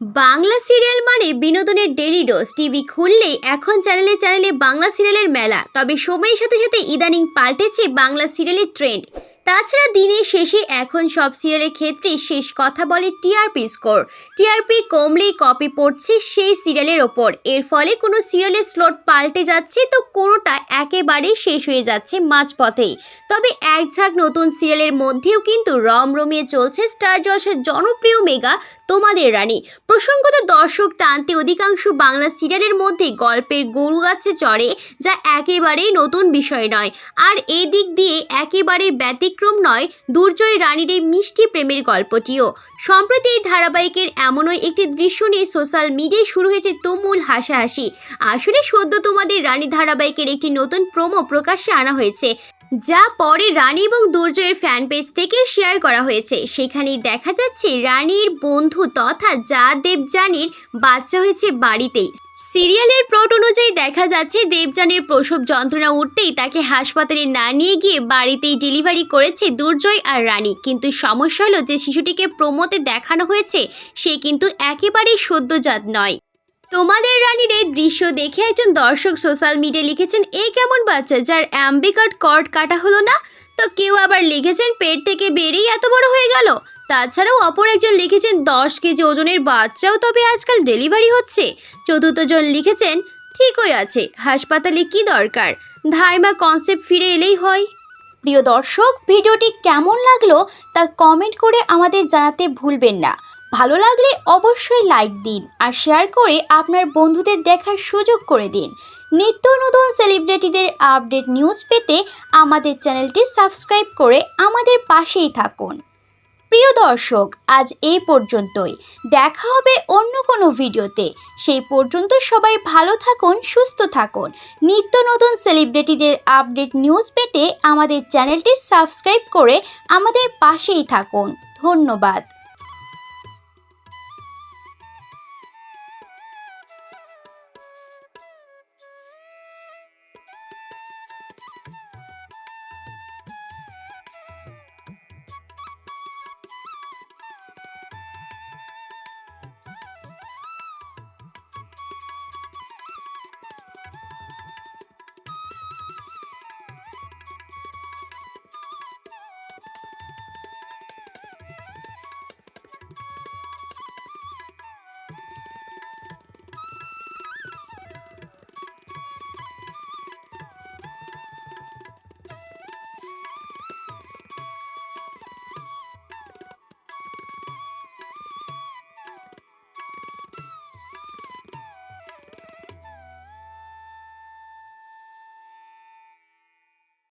Bangla serial মানে বিনোদনের daily dose. TV খুললেই এখন চ্যানেলে চ্যানেলে বাংলা সিরিয়ালের মেলা। তবে সময়ের সাথে সাথে ইদানিং পাল্টেছে বাংলা সিরিয়ালের ট্রেন্ড। তাছাড়া দিনের শেষে এখন সব সিরিয়ালের ক্ষেত্রে শেষ কথা বলে টিআরপি স্কোর। টিআরপি কমলেই কপি পড়ছে সেই সিরিয়ালের ওপর। এর ফলে কোনো সিরিয়ালের স্লট পাল্টে যাচ্ছে, তো কোনোটা একেবারেই শেষ হয়ে যাচ্ছে মাঝপথেই। তবে এক ঝাঁক নতুন সিরিয়ালের মধ্যেও কিন্তু রমরমিয়ে চলছে স্টার জলসার জনপ্রিয় মেগা তোমাদের রানী। প্রসঙ্গত, দর্শক টানতে অধিকাংশ বাংলা সিরিয়ালের মধ্যে গল্পের গরু গাছে চড়ে, যা একেবারেই নতুন বিষয় নয়। আর এই দিক দিয়ে একেবারে ব্যতিক্রম নয় দুর্জয় রানীর এই মিষ্টি প্রেমের গল্পটিও। সম্প্রতি এই ধারাবাহিকের এমনই একটি দৃশ্য নিয়ে সোশ্যাল মিডিয়ায় শুরু হয়েছে তুমুল হাসাহাসি। আসলে সদ্য তোমাদের রানী ধারাবাহিকের একটি নতুন প্রোমো প্রকাশ্যে আনা হয়েছে, যা পরে রানী এবং দুর্জয়ের ফ্যান পেজ থেকে শেয়ার করা হয়েছে। সেখানেই দেখা যাচ্ছে রানীর বন্ধু তথা যা দেবযানীর বাচ্চা হয়েছে বাড়িতেই। সিরিয়ালের প্লট অনুযায়ী দেখা যাচ্ছে দেবযানীর প্রসব যন্ত্রণা উঠতেই তাকে হাসপাতালে না নিয়ে গিয়ে বাড়িতেই ডেলিভারি করেছে দুর্জয় আর রানী। কিন্তু সমস্যা হলো যে শিশুটিকে প্রোমোতে দেখানো হয়েছে সে কিন্তু একেবারেই সদ্যজাত নয়। তোমাদের রানীর এই দৃশ্য দেখে একজন দর্শক সোশ্যাল মিডিয়ায় লিখেছেন, এই কেমন বাচ্চা যার অ্যাম্বিকাট কর্ড কাটা হলো না। তো কেউ আবার লিখেছেন, পেট থেকে বেরিয়ে এত বড় হয়ে গেল। তাছাড়াও অপর একজন লিখেছেন, 10 কেজি ওজনের বাচ্চাও তবে আজকাল ডেলিভারি হচ্ছে। চতুর্থ জন লিখেছেন, ঠিকই আছে, হাসপাতালে কি দরকার, ধাইমা কনসেপ্ট ফিরে এলেই হয়। প্রিয় দর্শক, ভিডিওটি কেমন লাগলো তা কমেন্ট করে আমাদের জানাতে ভুলবেন না। ভালো লাগলে অবশ্যই লাইক দিন আর শেয়ার করে আপনার বন্ধুদের দেখার সুযোগ করে দিন। নিত্য নতুন সেলিব্রিটিদের আপডেট নিউজ পেতে আমাদের চ্যানেলটি সাবস্ক্রাইব করে আমাদের পাশেই থাকুন। প্রিয় দর্শক, আজ এই পর্যন্তই। দেখা হবে অন্য কোনো ভিডিওতে। সেই পর্যন্ত সবাই ভালো থাকুন, সুস্থ থাকুন। নিত্য নতুন সেলিব্রিটিদের আপডেট নিউজ পেতে আমাদের চ্যানেলটি সাবস্ক্রাইব করে আমাদের পাশেই থাকুন। ধন্যবাদ।